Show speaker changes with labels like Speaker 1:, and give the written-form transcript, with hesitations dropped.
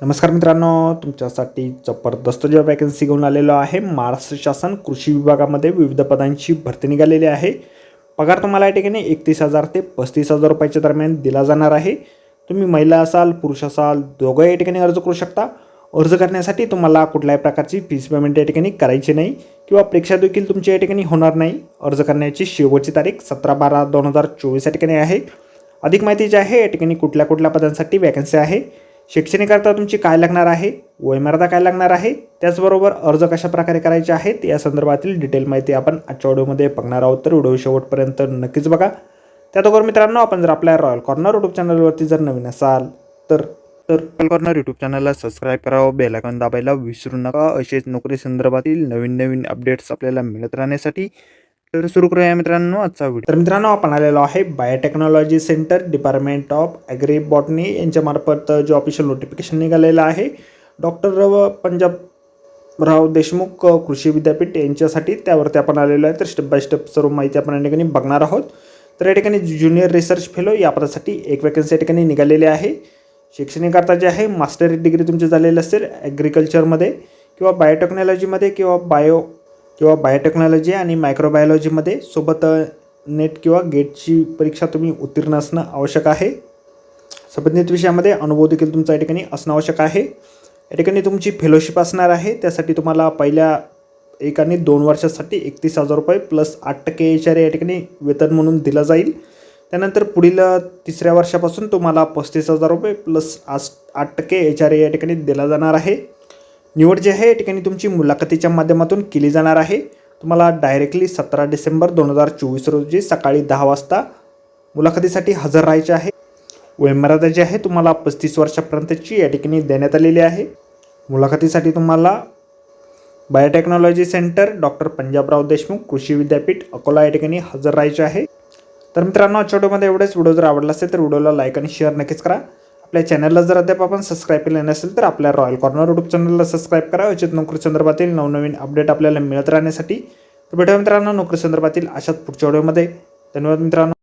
Speaker 1: नमस्कार मित्रांनो, तुमच्यासाठी जबरदस्त जॉब वॅकन्सी घेऊन आलेलो आहे। महाराष्ट्र शासन कृषी विभागामध्ये विविध पदांची भरती निघालेली आहे। पगार तुम्हाला या ठिकाणी 31,000 ते 35,000 रुपयाच्या दरम्यान दिला जाणार आहे। तुम्ही महिला असाल पुरुष असाल दोघं या ठिकाणी अर्ज करू शकता। अर्ज करण्यासाठी तुम्हाला कुठल्याही प्रकारची फीस पेमेंट या ठिकाणी करायची नाही किंवा परीक्षा देखील तुमची या ठिकाणी होणार नाही। अर्ज करण्याची शेवटची तारीख 17/12/2024 या ठिकाणी आहे। अधिक माहिती जी आहे या ठिकाणी कुठल्या कुठल्या पदांसाठी वॅकन्सी आहे, शैक्षणिक अर्हता तुमची काय लागणार आहे, वयमर्यादा काय लागणार आहे, त्याचबरोबर अर्ज कशा प्रकारे करायचे आहेत या संदर्भातील डिटेल माहिती आपण आजच्या व्हिडिओमध्ये बघणार आहोत। तर व्हिडिओ शेवटपर्यंत नक्कीच बघा। त्याचबरोबर मित्रांनो, आपण जर आपल्या रॉयल कॉर्नर यूट्यूब चॅनलवरती जर नवीन असाल तर रॉयल कॉर्नर यूट्यूब चॅनलला सबस्क्राईब करावं, बेल आयकॉन दाबायला विसरू नका। असेच नोकरी संदर्भातील नवीन अपडेट्स आपल्याला मिळत राहण्यासाठी। तर सुरू करूया मित्रांनो आजचा व्हिडिओ। तर मित्रांनो, आपण आलेलो आहे biotechnology centre, department of agri botany यांच्यामार्फत जो ऑफिशियल नोटिफिकेशन निघालेलं आहे डॉक्टर पंजाबराव देशमुख कृषी विद्यापीठ यांच्यासाठी, त्यावरती आपण आलेलो आहे। तर स्टेप बाय स्टेप सर्व माहिती आपण या ठिकाणी बघणार आहोत। तर या ठिकाणी ज्युनियर रिसर्च फेलो या पदासाठी एक वॅकन्सी या ठिकाणी निघालेली आहे। शैक्षणिक अर्हता जे आहे मास्टर डिग्री तुमची झालेली असेल ॲग्रिकल्चरमध्ये किंवा बायोटेक्नॉलॉजीमध्ये किंवा बायोटेक्नॉलॉजी आणि मायक्रोबायोलॉजीमध्ये, सोबत नेट किंवा गेटची परीक्षा तुम्ही उत्तीर्ण असणं आवश्यक आहे। संबंधित विषयामध्ये अनुभव देखील तुमचा या ठिकाणी असणं आवश्यक आहे। या ठिकाणी तुमची फेलोशिप असणार आहे। त्यासाठी तुम्हाला पहिल्या 1 आणि 2 वर्षासाठी 31,000 रुपये प्लस 8% HRA या ठिकाणी वेतन म्हणून दिलं जाईल। त्यानंतर पुढील 3ऱ्या वर्षापासून तुम्हाला 35,000 रुपये प्लस 8% HRA या ठिकाणी दिला जाणार आहे। निवड जी आहे या ठिकाणी तुमची मुलाखतीच्या माध्यमातून केली जाणार आहे। तुम्हाला डायरेक्टली 17 डिसेंबर 2024 रोजी सकाळी 10 वाजता मुलाखतीसाठी हजर राहायचे आहे। वयमर्यादा जी आहे तुम्हाला 35 वर्षापर्यंतची या ठिकाणी देण्यात आलेली आहे। मुलाखतीसाठी तुम्हाला biotechnology centre doctor Panjabrao Deshmukh कृषी विद्यापीठ अकोला या ठिकाणी हजर राहायचे आहे। तर मित्रांनो, आजच्या व्हिडिओमध्ये एवढेच। व्हिडिओ जर आवडला असेल तर व्हिडिओला लाईक आणि शेअर नक्कीच करा। आपल्या चॅनलला जर अद्याप आपण सबस्क्राईब केले नसेल तर आपल्या रॉयल कॉर्नर यूट्यूब चॅनलला सबस्क्राईब करा। उचित नोकरी संदर्भातील नवनवीन अपडेट आपल्याला मिळत राहण्यासाठी। तर भेटूया मित्रांनो नोकरी संदर्भातील अशाच पुढच्या व्हिडिओमध्ये। धन्यवाद मित्रांनो।